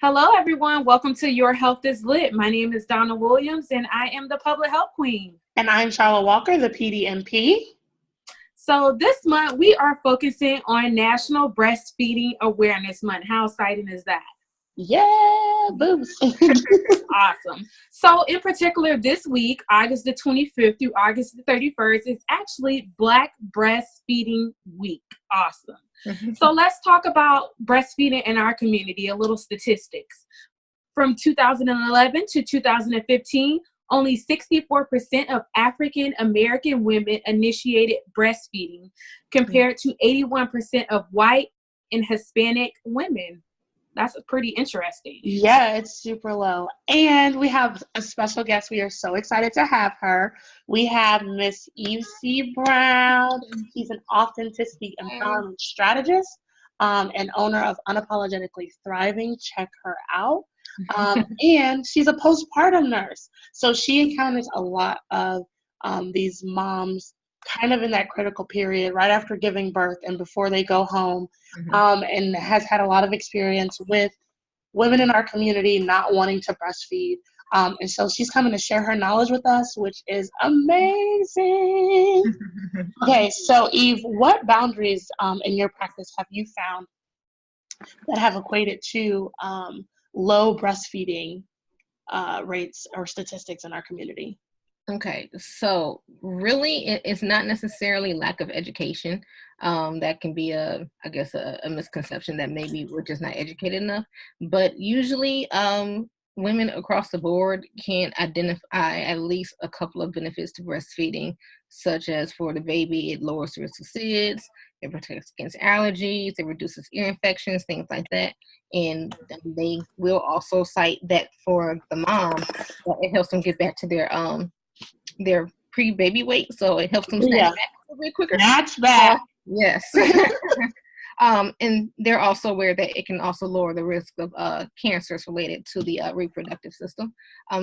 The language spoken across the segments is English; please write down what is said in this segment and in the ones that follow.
Hello, everyone. Welcome to Your Health is Lit. My name is Donna Williams, and I am the Public Health Queen. And I'm Charlotte Walker, the PDMP. So this month, we are focusing on National Breastfeeding Awareness Month. How exciting is that? Yeah, boobs. Awesome. So in particular, this week, August the 25th through August the 31st, is actually Black Breastfeeding Week. Awesome. So let's talk about breastfeeding in our community, a little statistics. From 2011 to 2015, only 64% of African American women initiated breastfeeding, compared to 81% of white and Hispanic women. That's pretty interesting. Yeah, it's super low. And we have a special guest. We are so excited to have her. We have Miss Yves C. Brown. She's an authenticity empowerment strategist and owner of Unapologetically Thriving. Check her out. And she's a postpartum nurse. So she encounters a lot of these moms kind of in that critical period right after giving birth and before they go home, and has had a lot of experience with women in our community not wanting to breastfeed. And so she's coming to share her knowledge with us, which is amazing. Okay, so Eve, what boundaries in your practice have you found that have equated to low breastfeeding rates or statistics in our community? Okay, so really it's not necessarily lack of education. That can be a misconception that maybe we're just not educated enough. But usually women across the board can identify at least a couple of benefits to breastfeeding, such as for the baby, it lowers the risk of SIDS, it protects against allergies, it reduces ear infections, things like that. And they will also cite that for the mom, it helps them get back to their pre-baby weight, so it helps them snatch back a little bit quicker. Snatch back. Yes. And they're also aware that it can also lower the risk of cancers related to the reproductive system.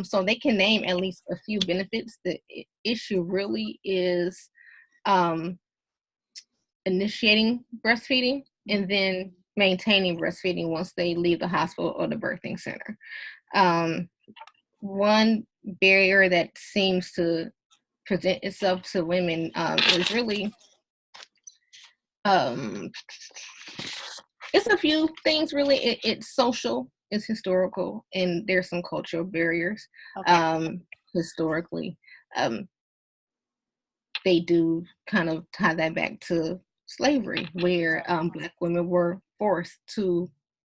So they can name at least a few benefits. The issue really is initiating breastfeeding and then maintaining breastfeeding once they leave the hospital or the birthing center. One barrier that seems to present itself to women is really it's a few things really. It's social, it's historical, and there's some cultural barriers. Historically, they do kind of tie that back to slavery, where Black women were forced to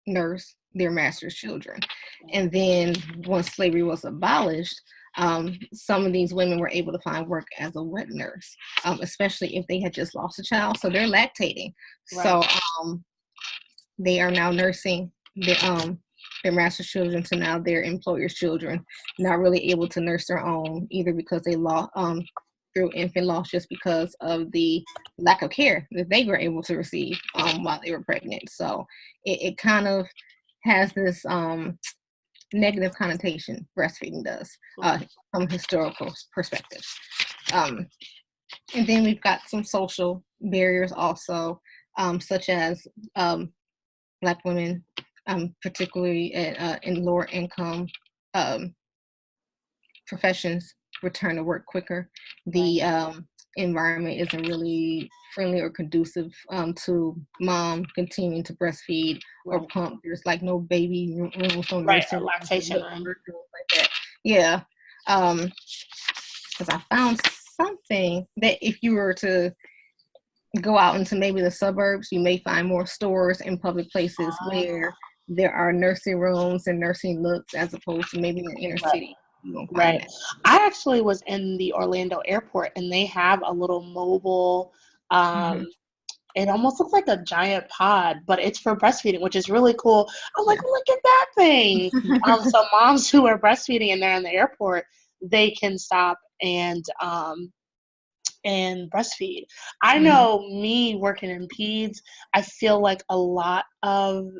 nurse their master's children. And then once slavery was abolished, some of these women were able to find work as a wet nurse, especially if they had just lost a child. So they're lactating. Right. So they are now nursing their master's children to now their employer's children, not really able to nurse their own, either because they lost through infant loss, just because of the lack of care that they were able to receive while they were pregnant. So it kind of has this negative connotation, breastfeeding does, from a historical perspective. And then we've got some social barriers also, such as Black women, particularly in lower income professions, return to work quicker. The environment isn't really friendly or conducive to mom continuing to breastfeed or pump. There's like no baby rooms, no lactation room, like that. Yeah, because I found something that if you were to go out into maybe the suburbs, you may find more stores and public places where there are nursing rooms and nursing nooks, as opposed to maybe in the inner city. Right. I actually was in the Orlando airport, and they have a little mobile, it almost looks like a giant pod, but it's for breastfeeding, which is really cool. I'm like, look at that thing. So moms who are breastfeeding and they're in the airport, they can stop and breastfeed. I know me working in peds, I feel like a lot of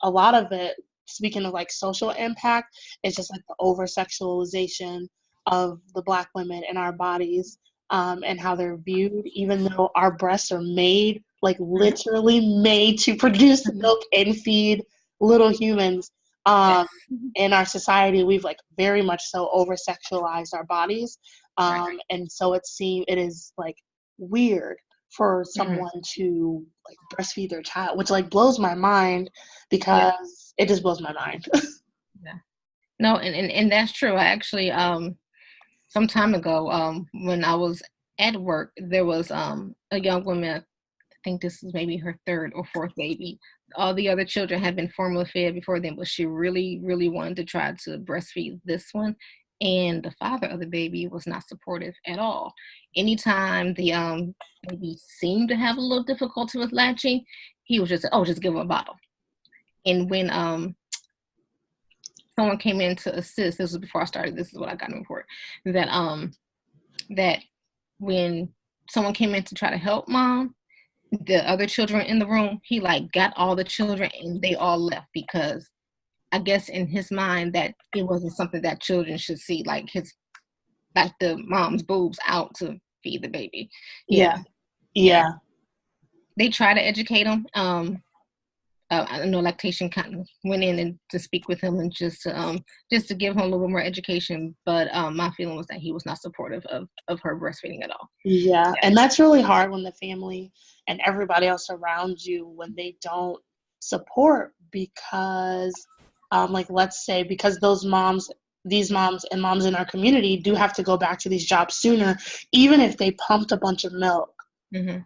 it, speaking of like social impact, is just like the over sexualization of the Black women in our bodies, and how they're viewed, even though our breasts are made, like literally made to produce milk and feed little humans. Yes. In our society, we've like very much so over sexualized our bodies. And so it is like weird for someone to like breastfeed their child, which like blows my mind because it just blows my mind. Yeah. No, and that's true. I actually some time ago, when I was at work, there was a young woman, I think this is maybe her third or fourth baby. All the other children had been formula fed before then, but she really, really wanted to try to breastfeed this one. And the father of the baby was not supportive at all. Anytime the baby seemed to have a little difficulty with latching, he was just, oh, just give him a bottle. And when someone came in to assist, this was before I started, this is what I got to report, that when someone came in to try to help mom, the other children in the room, he like got all the children and they all left because I guess in his mind that it wasn't something that children should see, like the mom's boobs out to feed the baby. Yeah. They try to educate him. I know lactation kind of went in and to speak with him and just to give him a little bit more education. But my feeling was that he was not supportive of her breastfeeding at all. Yeah, and that's really hard when the family and everybody else around you, when they don't support, because like let's say because these moms and moms in our community do have to go back to these jobs sooner, even if they pumped a bunch of milk.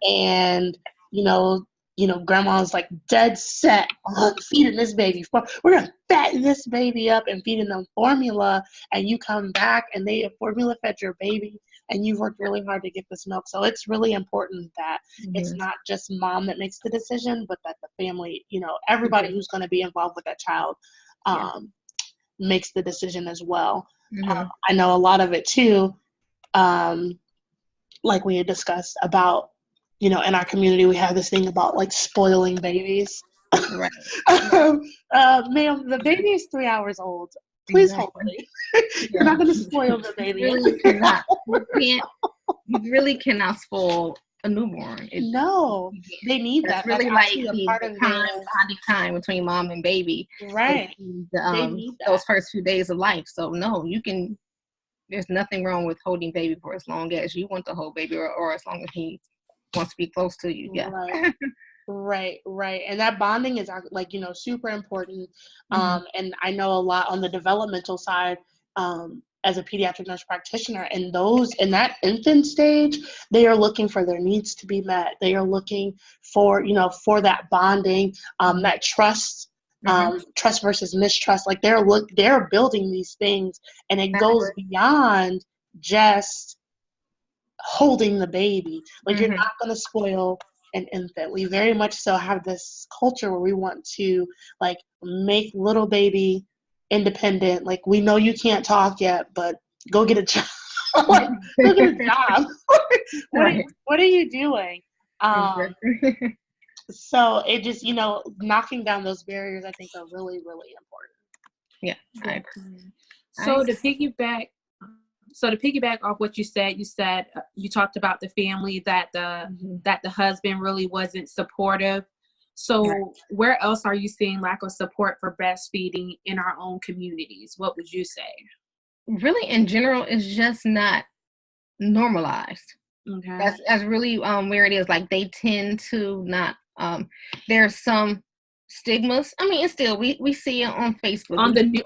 And grandma's like dead set on feeding this baby. We're gonna fatten this baby up and feeding them formula, and you come back and they formula fed your baby and you've worked really hard to get this milk. So it's really important that it's not just mom that makes the decision, but that the family, everybody who's going to be involved with that child makes the decision as well. I know a lot of it too, like we had discussed about, in our community, we have this thing about like spoiling babies. Right. Ma'am, the baby is 3 hours old. Please hold me. You're not going to spoil the baby. You really cannot spoil a newborn. No, they need that. Really that's like a part of bonding time between mom and baby. Right. They need that. Those first few days of life. So no, there's nothing wrong with holding baby for as long as you want to hold baby or as long as he wants to be close to you. Yeah. Right. And that bonding is like, super important. And I know a lot on the developmental side, as a pediatric nurse practitioner, and in that infant stage, they are looking for their needs to be met. They are looking for, for that bonding, that trust, trust versus mistrust. Like they're building these things, and it goes beyond just holding the baby. Like you're not going to spoil an infant. We very much so have this culture where we want to like make little baby independent. Like we know you can't talk yet, but go get a job. Go get a job. What are you doing? So it just, knocking down those barriers, I think, are really, really important. Yeah, I agree. So to piggyback off what you said you talked about the family, that the husband really wasn't supportive. So where else are you seeing lack of support for breastfeeding in our own communities? What would you say? Really, in general, it's just not normalized. Okay. That's really where it is. Like they tend to not. There's some stigmas. I mean, it's still we see it on Facebook.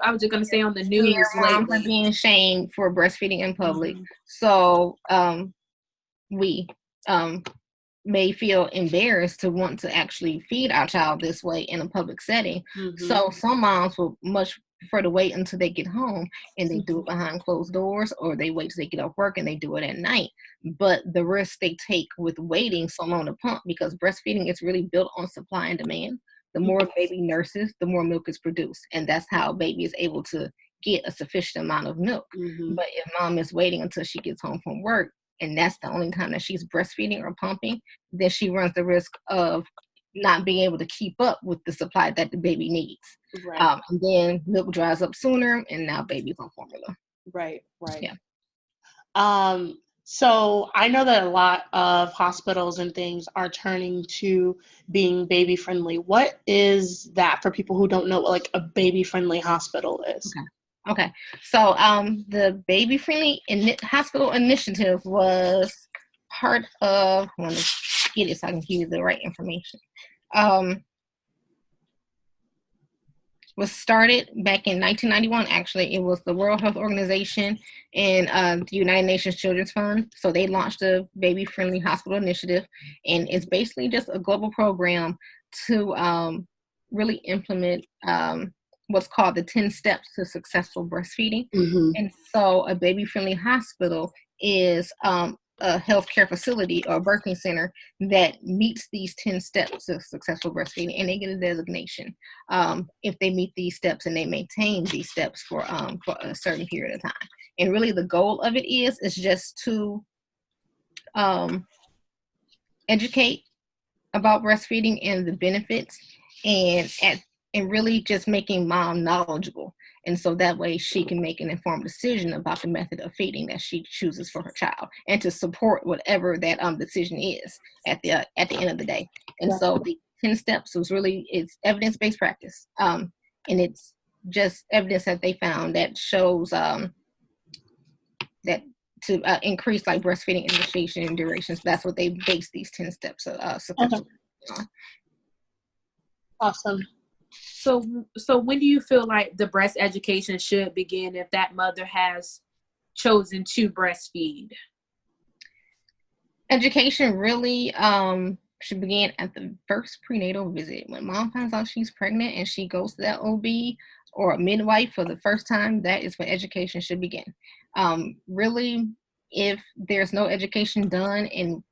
I was just gonna say on the news lately, being shamed for breastfeeding in public. So we may feel embarrassed to want to actually feed our child this way in a public setting. So some moms will much prefer to wait until they get home and they do it behind closed doors, or they wait till they get off work and they do it at night. But the risk they take with waiting so long to pump, because breastfeeding is really built on supply and demand. The more baby nurses, the more milk is produced. And that's how baby is able to get a sufficient amount of milk. But if mom is waiting until she gets home from work, and that's the only time that she's breastfeeding or pumping, then she runs the risk of not being able to keep up with the supply that the baby needs. And then milk dries up sooner, and now baby's on formula. Right. Yeah. So I know that a lot of hospitals and things are turning to being baby friendly. What is that for people who don't know what like a baby friendly hospital is? Okay. So the baby friendly hospital initiative was part of, I want to get it so I can give you the right information. Was started back in 1991. Actually, it was the World Health Organization and the United Nations Children's Fund. So they launched a baby-friendly hospital initiative, and it's basically just a global program to really implement what's called the 10 steps to successful breastfeeding. Mm-hmm. And so a baby-friendly hospital is a healthcare facility or a birthing center that meets these 10 steps of successful breastfeeding, and they get a designation if they meet these steps and they maintain these steps for a certain period of time. And really the goal of it is just to educate about breastfeeding and the benefits, and really just making mom knowledgeable. And so that way she can make an informed decision about the method of feeding that she chooses for her child, and to support whatever that decision is at the end of the day. And so the 10 steps was really, it's evidence-based practice. And it's just evidence that they found that shows that to increase like breastfeeding initiation and durations. That's what they base these 10 steps successful on. Awesome. So when do you feel like the breast education should begin if that mother has chosen to breastfeed? Education really should begin at the first prenatal visit. When mom finds out she's pregnant and she goes to that OB or a midwife for the first time, that is when education should begin. Really, if there's no education done and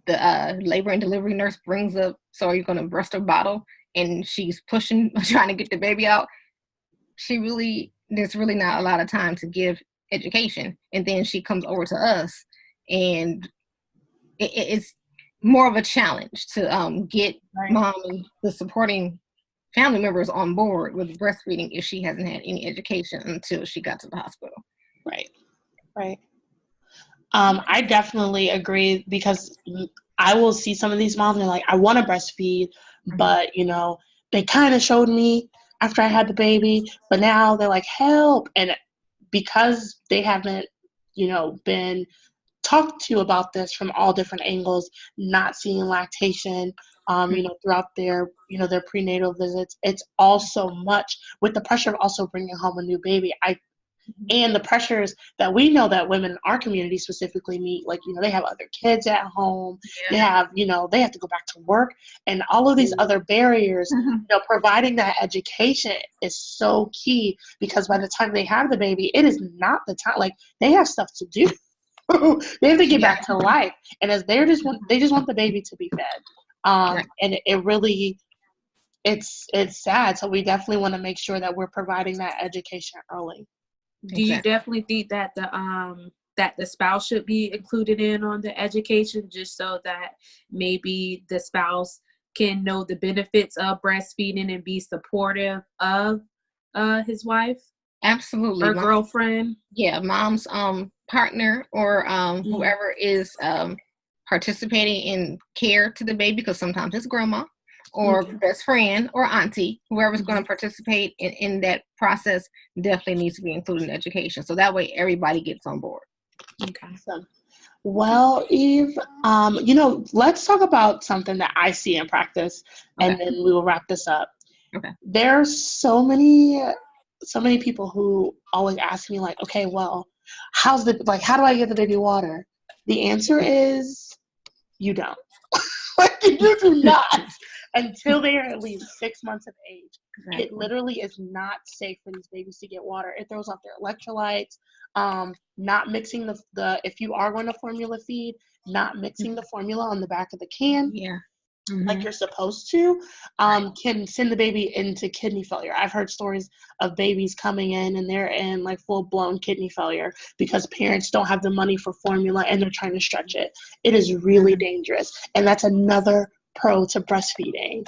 the labor and delivery nurse brings up, so are you going to breast or bottle? And she's pushing, trying to get the baby out, there's really not a lot of time to give education. And then she comes over to us, and it's more of a challenge to get mom and the supporting family members on board with breastfeeding if she hasn't had any education until she got to the hospital. Right. I definitely agree, because I will see some of these moms and they're like, I want to breastfeed, but they kind of showed me after I had the baby, but now they're like, help. And because they haven't, been talked to about this from all different angles, not seeing lactation, throughout their prenatal visits, it's also much with the pressure of also bringing home a new baby. And the pressures that we know that women in our community specifically meet, like, they have other kids at home, they have to go back to work, and all of these other barriers, providing that education is so key, because by the time they have the baby, it is not the time, like, they have stuff to do. They have to get back to life, and as they just want the baby to be fed. And it really, it's sad. So we definitely want to make sure that we're providing that education early. Do you definitely think that the spouse should be included in on the education, just so that maybe the spouse can know the benefits of breastfeeding and be supportive of his wife? Absolutely. Or girlfriend? Yeah, mom's partner or whoever is participating in care to the baby, because sometimes it's grandma or best friend or auntie, whoever's going to participate in that process definitely needs to be included in education. So that way everybody gets on board. Okay. Well, Eve, let's talk about something that I see in practice, and then we will wrap this up. Okay. There's so many people who always ask me, like, okay, well, how do I get the baby water? The answer is you don't. Like, you do not. Until they are at least 6 months of age. Exactly. It literally is not safe for these babies to get water. It throws off their electrolytes. Not mixing the if you are going to formula feed, not mixing the formula on the back of the can. Yeah. Like you're supposed to, can send the baby into kidney failure. I've heard stories of babies coming in and they're in like full-blown kidney failure because parents don't have the money for formula and they're trying to stretch it. It is really dangerous. And that's another pro to breastfeeding.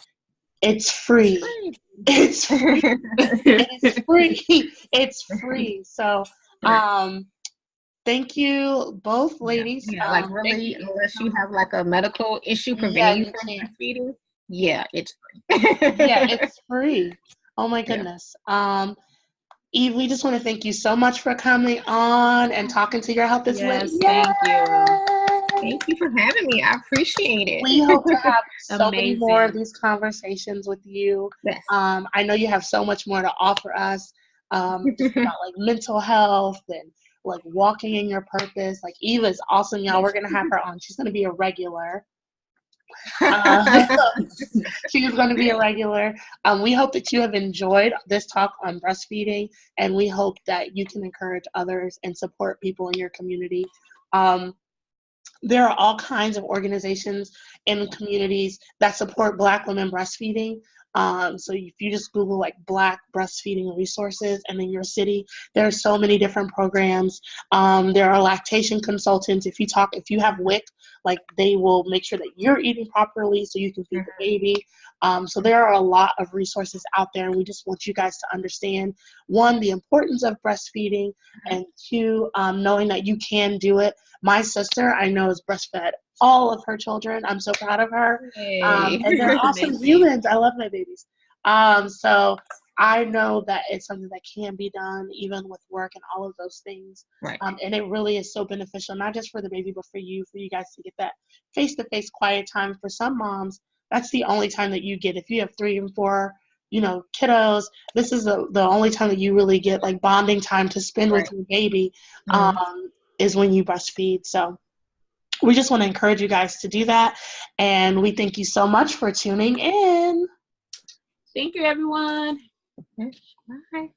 It's free. It's free. It's free. It's free. So thank you both ladies. Yeah, like really, unless you have like a medical issue preventing you from breastfeeding, yeah, it's free. Yeah, it's free. Oh my goodness. Eve, we just want to thank you so much for coming on and talking to your helpless lady. Thank you. Thank you for having me. I appreciate it. We hope to have so many more of these conversations with you. Yes. I know you have so much more to offer us, just about like mental health and like walking in your purpose. Like Eva is awesome, y'all. We're gonna have her on. She's gonna be a regular. She's going to be a regular. We hope that you have enjoyed this talk on breastfeeding, and we hope that you can encourage others and support people in your community. There are all kinds of organizations and communities that support Black women breastfeeding. So if you just Google like Black breastfeeding resources and in your city, there are so many different programs. There are lactation consultants. If you have WIC, like they will make sure that you're eating properly so you can feed the baby. So there are a lot of resources out there, and we just want you guys to understand, one, the importance of breastfeeding, and two, knowing that you can do it. My sister, I know, is breastfed all of her children. I'm so proud of her. And they're awesome humans. I love my babies. So I know that it's something that can be done even with work and all of those things. Right. And it really is so beneficial, not just for the baby, but for you guys to get that face-to-face quiet time. For some moms, that's the only time that you get. If you have 3 and 4, kiddos, this is the only time that you really get like bonding time to spend with your baby, is when you breastfeed. So we just want to encourage you guys to do that. And we thank you so much for tuning in. Thank you, everyone. Bye.